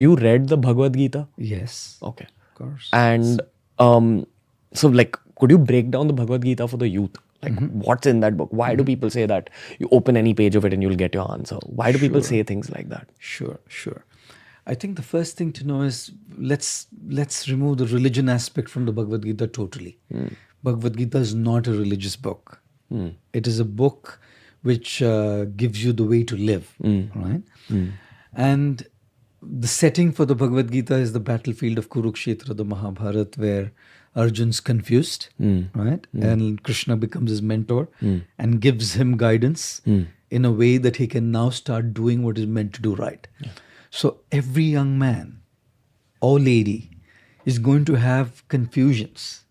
You read the Bhagwad Gita? Yes. Okay. Of course. And so like, could you break down the Bhagwad Gita for the youth? Like, what's in that book? Why do people say that you open any page of it and you'll get your answer? Why do people say things like that? Sure. I think the first thing to know is let's remove the religion aspect from the Bhagavad Gita totally. Bhagavad Gita is not a religious book. It is a book which gives you the way to live, right? And the setting for the Bhagavad Gita is the battlefield of Kurukshetra, the Mahabharata, where Arjun's confused, right? And Krishna becomes his mentor and gives him guidance in a way that he can now start doing what is meant to do right. So every young man or lady is going to have confusions.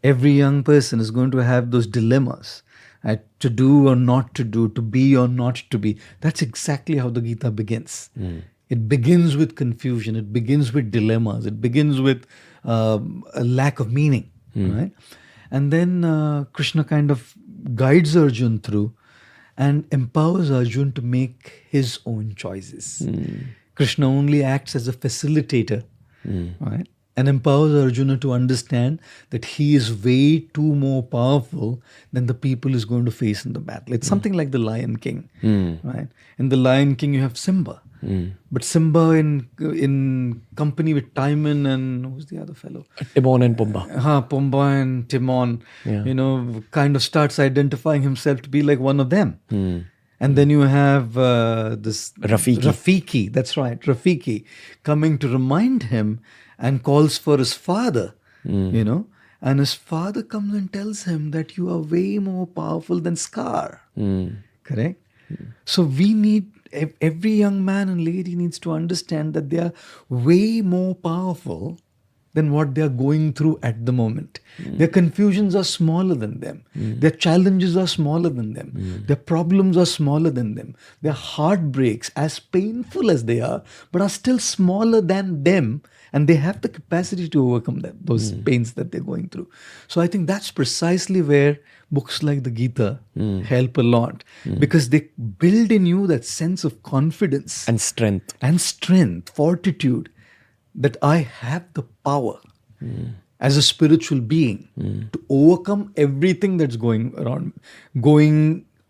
Every young person is going to have those dilemmas, right? To do or not to do, to be or not to be. That's exactly how the Gita begins. It begins with confusion. It begins with dilemmas. It begins with a lack of meaning, right? And then Krishna kind of guides Arjun through and empowers Arjun to make his own choices. Krishna only acts as a facilitator, right? And empowers Arjuna to understand that he is way too more powerful than the people he's going to face in the battle. It's something like the Lion King, right? In the Lion King, you have Simba. But Simba in company with Timon and who's the other fellow? Timon and Pumbaa. Pumbaa and Timon, kind of starts identifying himself to be like one of them. And then you have this Rafiki, that's right, Rafiki, coming to remind him and calls for his father, and his father comes and tells him that you are way more powerful than Scar. Correct? So we need, every young man and lady needs to understand that they are way more powerful than what they are going through at the moment. Their confusions are smaller than them. Their challenges are smaller than them. Their problems are smaller than them. Their heartbreaks, as painful as they are, but are still smaller than them, and they have the capacity to overcome those pains that they're going through. So I think that's precisely where books like the Gita help a lot, because they build in you that sense of confidence And strength. fortitude, that I have the power as a spiritual being to overcome everything that's going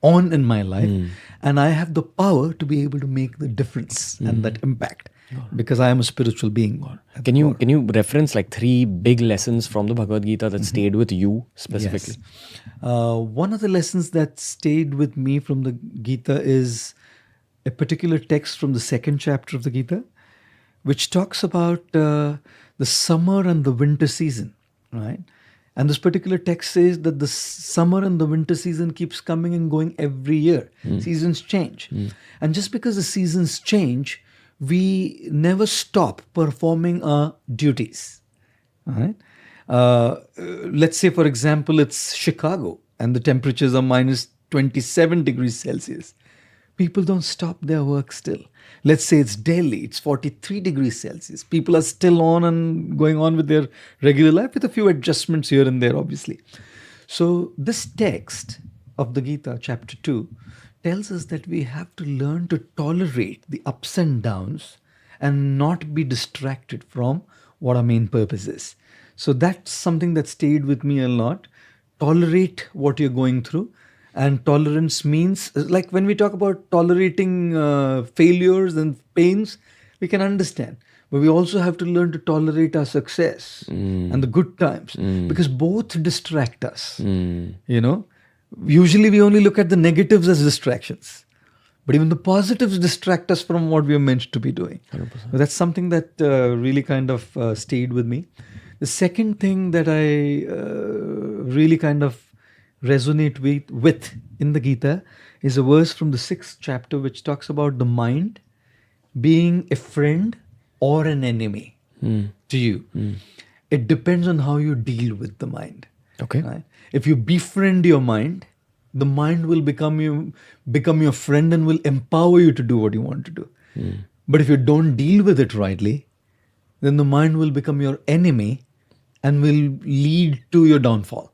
on in my life, and I have the power to be able to make the difference and that impact, because I am a spiritual being. Can you reference like 3 big lessons from the Bhagavad Gita that stayed with you specifically? Yes. One of the lessons that stayed with me from the Gita is a particular text from the 2nd chapter of the Gita, which talks about the summer and the winter season, right? And this particular text says that the summer and the winter season keeps coming and going every year. Seasons change. And just because the seasons change, we never stop performing our duties, right? Let's say, for example, it's Chicago and the temperatures are minus 27 degrees Celsius. People don't stop their work still. Let's say it's Delhi, it's 43 degrees Celsius. People are still on and going on with their regular life with a few adjustments here and there, obviously. So this text of the Gita, chapter 2, tells us that we have to learn to tolerate the ups and downs and not be distracted from what our main purpose is. So that's something that stayed with me a lot. Tolerate what you're going through. And tolerance means, like when we talk about tolerating failures and pains, we can understand. But we also have to learn to tolerate our success and the good times, because both distract us. Usually we only look at the negatives as distractions. But even the positives distract us from what we are meant to be doing. 100%. That's something that really kind of stayed with me. The second thing that I really kind of resonate with in the Gita is a verse from the 6th chapter which talks about the mind being a friend or an enemy to you. It depends on how you deal with the mind. Okay. Right? If you befriend your mind, the mind will become your friend and will empower you to do what you want to do. But if you don't deal with it rightly, then the mind will become your enemy and will lead to your downfall.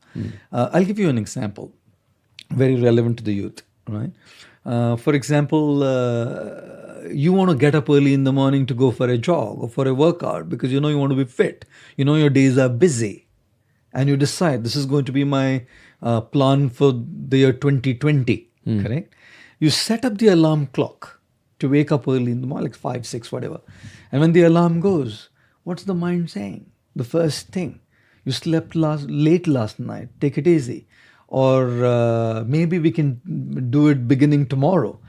I'll give you an example, very relevant to the youth, right? For example, you want to get up early in the morning to go for a jog or for a workout because you know you want to be fit. You know your days are busy. And you decide this is going to be my plan for the year 2020, correct? You set up the alarm clock to wake up early in the morning, like 5, 6, whatever. And when the alarm goes, what's the mind saying? The first thing, you slept late last night, take it easy. Or maybe we can do it beginning tomorrow.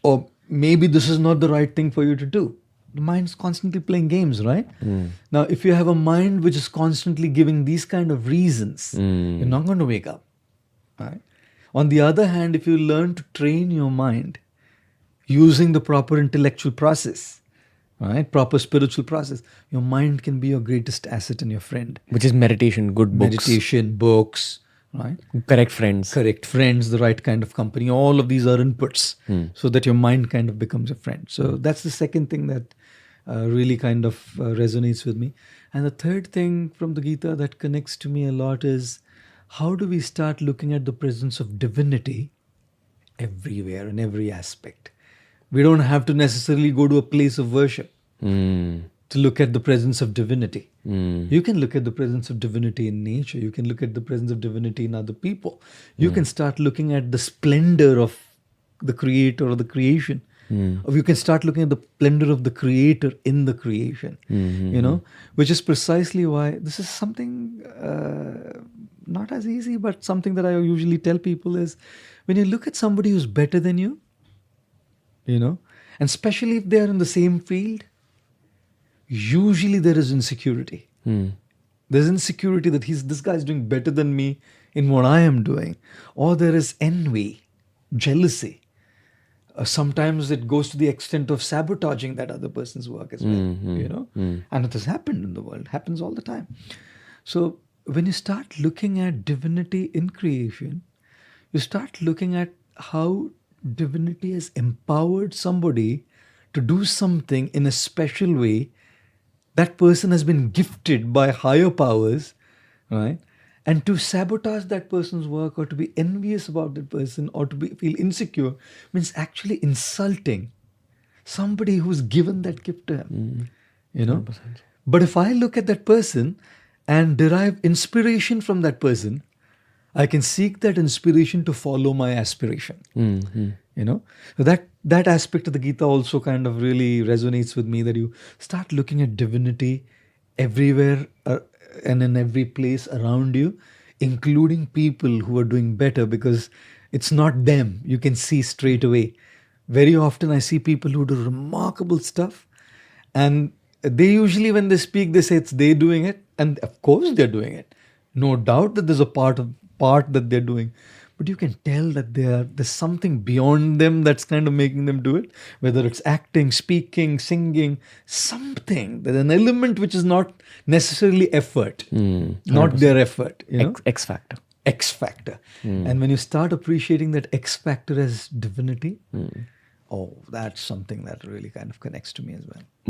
Or maybe this is not the right thing for you to do. The mind's constantly playing games, right? Now, if you have a mind which is constantly giving these kind of reasons, you're not going to wake up, right? On the other hand, if you learn to train your mind using the proper intellectual process, right, proper spiritual process, your mind can be your greatest asset and your friend. Which is meditation, good books. Meditation, books, right? Correct friends. Correct friends, the right kind of company. All of these are inputs so that your mind kind of becomes a friend. So that's the second thing that really kind of resonates with me. And the third thing from the Gita that connects to me a lot is how do we start looking at the presence of divinity everywhere in every aspect? We don't have to necessarily go to a place of worship to look at the presence of divinity. You can look at the presence of divinity in nature. You can look at the presence of divinity in other people. You can start looking at the splendor of the creator or the creation. Or you can start looking at the splendor of the creator in the creation, you know, which is precisely why this is something not as easy, but something that I usually tell people is when you look at somebody who's better than you, you know, and especially if they are in the same field, usually there is insecurity. There's insecurity that this guy is doing better than me in what I am doing. Or there is envy, jealousy. Sometimes it goes to the extent of sabotaging that other person's work as well, you know. And it has happened in the world, happens all the time. So when you start looking at divinity in creation, you start looking at how divinity has empowered somebody to do something in a special way. That person has been gifted by higher powers, right? And to sabotage that person's work or to be envious about that person or to feel insecure means actually insulting somebody who's given that gift to him, you know. 100%. But if I look at that person and derive inspiration from that person, I can seek that inspiration to follow my aspiration, you know. So that aspect of the Gita also kind of really resonates with me, that you start looking at divinity everywhere and in every place around you, including people who are doing better, because it's not them. You can see straight away. Very often I see people who do remarkable stuff, and they usually, when they speak, they say it's they doing it, and of course they're doing it. No doubt that there's a part that they're doing. But you can tell that there's something beyond them that's kind of making them do it. Whether it's acting, speaking, singing, something. There's an element which is not necessarily effort, not their effort. You know? X factor. X factor. And when you start appreciating that X factor as divinity, oh, that's something that really kind of connects to me as well.